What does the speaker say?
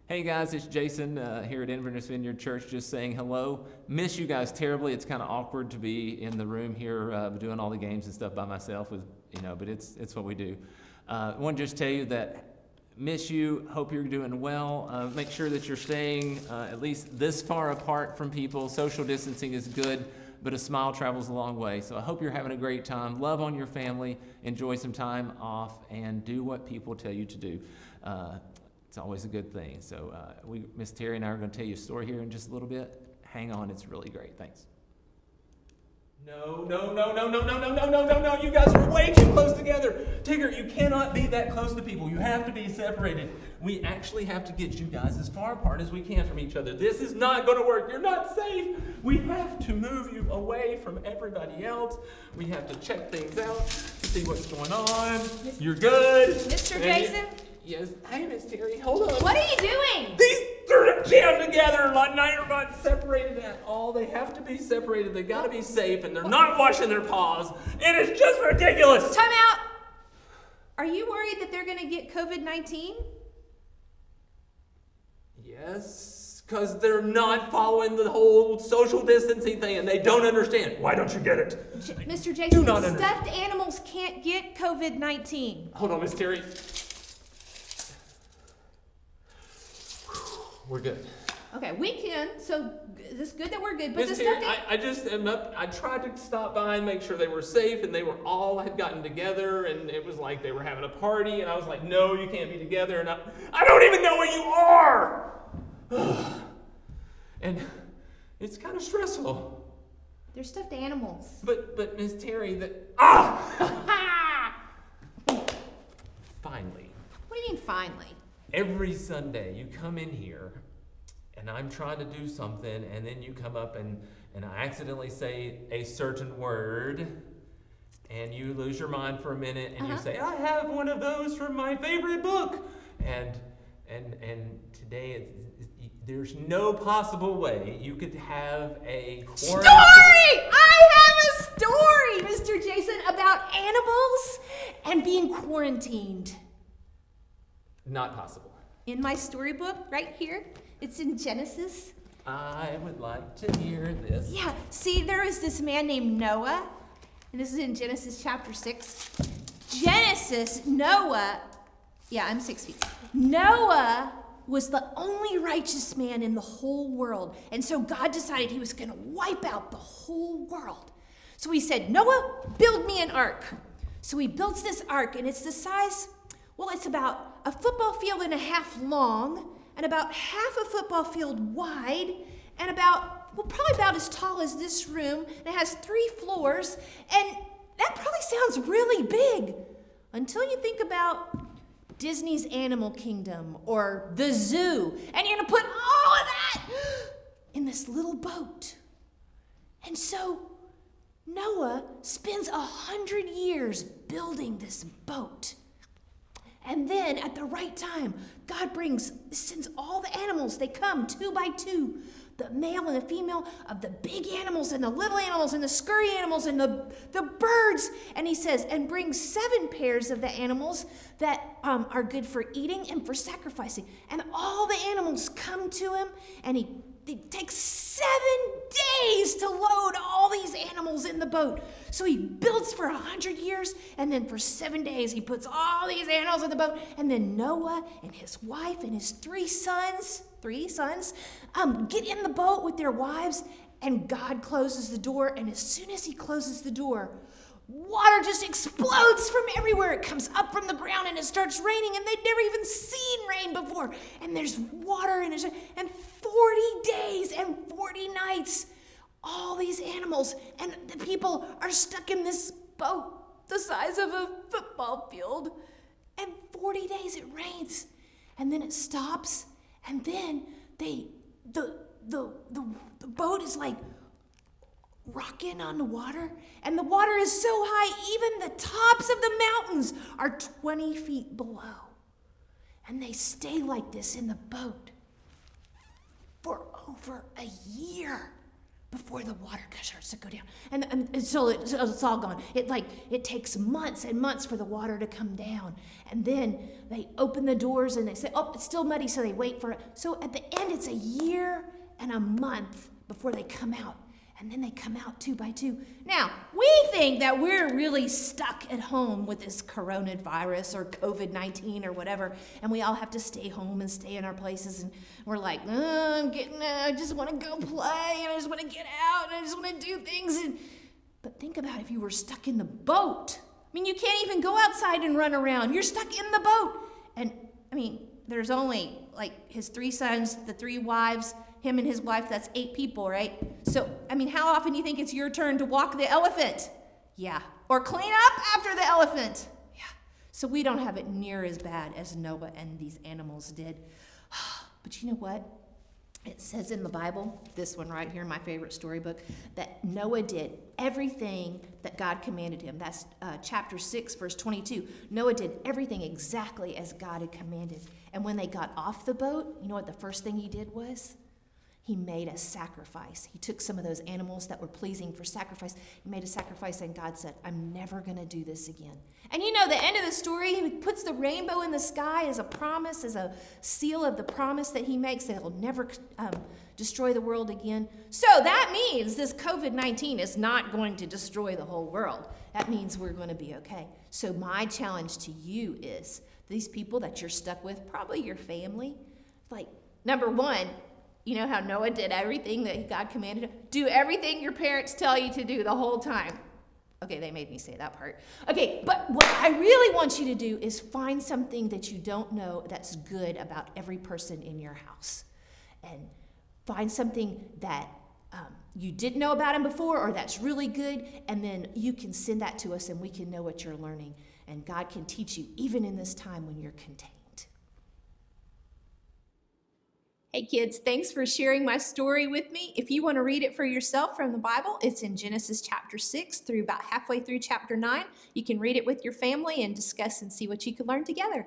Hey guys, it's Jason here at Inverness Vineyard Church, just saying hello. Miss you guys terribly. It's kind of awkward to be in the room here doing all the games and stuff by myself, but it's what we do. I want to just tell you that miss you. Hope you're doing well. Make sure that you're staying at least this far apart from people. Social distancing is good, but a smile travels a long way. So I hope you're having a great time. Love on your family. Enjoy some time off, and do what people tell you to do. It's always a good thing. So Miss Teri and I are going to tell you a story here in just a little bit. Hang on, it's really great. Thanks. No. You guys are way too close together. Tigger, you cannot be that close to people. You have to be separated. We actually have to get you guys as far apart as we can from each other. This is not going to work. You're not safe. We have to move you away from everybody else. We have to check things out, see what's going on. You're good. Mr. Jason? Yes. Hey, Miss Teri, hold on. What are you doing? They're jammed together. They're not separated at all. They have to be separated. They got to be safe, and they're not washing their paws. It is just ridiculous. Time out. Are you worried that they're going to get COVID-19? Yes, because they're not following the whole social distancing thing, and they don't understand. Why don't you get it? Mr. Jason, stuffed animals can't get COVID-19. Hold on, Miss Teri. We're good. Okay, we can. So it's good that we're good. Miss But the Teri, stuffed I tried to stop by and make sure they were safe, and they were all had gotten together, and it was like they were having a party, and I was like, no, you can't be together, and I don't even know what you are. And it's kind of stressful. They're stuffed animals. But Miss Teri, finally. What do you mean finally? Every Sunday you come in here and I'm trying to do something, and then you come up and I accidentally say a certain word, and you lose your mind for a minute, and you say, I have one of those from my favorite book. And today there's no possible way you could have a story! I have a story, Mr. Jason, about animals and being quarantined. Not possible. In my storybook, right here, it's in Genesis. I would like to hear this. Yeah, see, there is this man named Noah, and this is in Genesis chapter 6. I'm 6 feet. Noah was the only righteous man in the whole world, and so God decided he was going to wipe out the whole world. So he said, Noah, build me an ark. So he builds this ark, and it's the size... Well, it's about a football field and a half long, and about half a football field wide, and probably about as tall as this room, and it has 3 floors, and that probably sounds really big, until you think about Disney's Animal Kingdom, or the zoo, and you're gonna put all of that in this little boat. And so, Noah spends 100 years building this boat. And then at the right time, God sends all the animals. They come 2 by 2, the male and the female of the big animals and the little animals and the scurry animals and the birds. And he says, and brings 7 pairs of the animals that are good for eating and for sacrificing. And all the animals come to him, and it takes 7 days to load all these animals in the boat. So he builds for 100 years, and then for 7 days he puts all these animals in the boat. And then Noah and his wife and his 3 sons, get in the boat with their wives, and God closes the door. And as soon as he closes the door, water just explodes from everywhere. It comes up from the ground and it starts raining, and they'd never even seen rain before. And there's water and 40 days and 40 nights, all these animals and the people are stuck in this boat the size of a football field. And 40 days it rains, and then it stops, and then the boat is like rocking on the water, and the water is so high, even the tops of the mountains are 20 feet below. And they stay like this in the boat for over a year before the water starts to go down. And so it's all gone. It takes months and months for the water to come down. And then they open the doors and they say, oh, it's still muddy, so they wait for it. So at the end, it's a year and a month before they come out. And then they come out 2 by 2. Now, we think that we're really stuck at home with this coronavirus or COVID-19 or whatever, and we all have to stay home and stay in our places, and we're like, I just want to go play, and I just want to get out, and I just want to do things. But think about if you were stuck in the boat. I mean, you can't even go outside and run around. You're stuck in the boat. And, I mean, there's only, his 3 sons, the 3 wives, him and his wife, that's 8 people, right? So, I mean, how often do you think it's your turn to walk the elephant? Yeah. Or clean up after the elephant? Yeah. So we don't have it near as bad as Noah and these animals did. But you know what? It says in the Bible, this one right here, my favorite storybook, that Noah did everything that God commanded him. That's chapter 6, verse 22. Noah did everything exactly as God had commanded. And when they got off the boat, you know what the first thing he did was? He made a sacrifice. He took some of those animals that were pleasing for sacrifice. He made a sacrifice, and God said, I'm never going to do this again. And you know, the end of the story, he puts the rainbow in the sky as a promise, as a seal of the promise that he makes that he'll never destroy the world again. So that means this COVID-19 is not going to destroy the whole world. That means we're going to be okay. So my challenge to you is these people that you're stuck with, probably your family, number one, you know how Noah did everything that God commanded him? Do everything your parents tell you to do the whole time. Okay, they made me say that part. Okay, but what I really want you to do is find something that you don't know that's good about every person in your house. And find something that you didn't know about him before or that's really good, and then you can send that to us and we can know what you're learning. And God can teach you even in this time when you're contained. Hey kids, thanks for sharing my story with me. If you want to read it for yourself from the Bible, it's in Genesis chapter 6 through about halfway through chapter 9. You can read it with your family and discuss and see what you could learn together.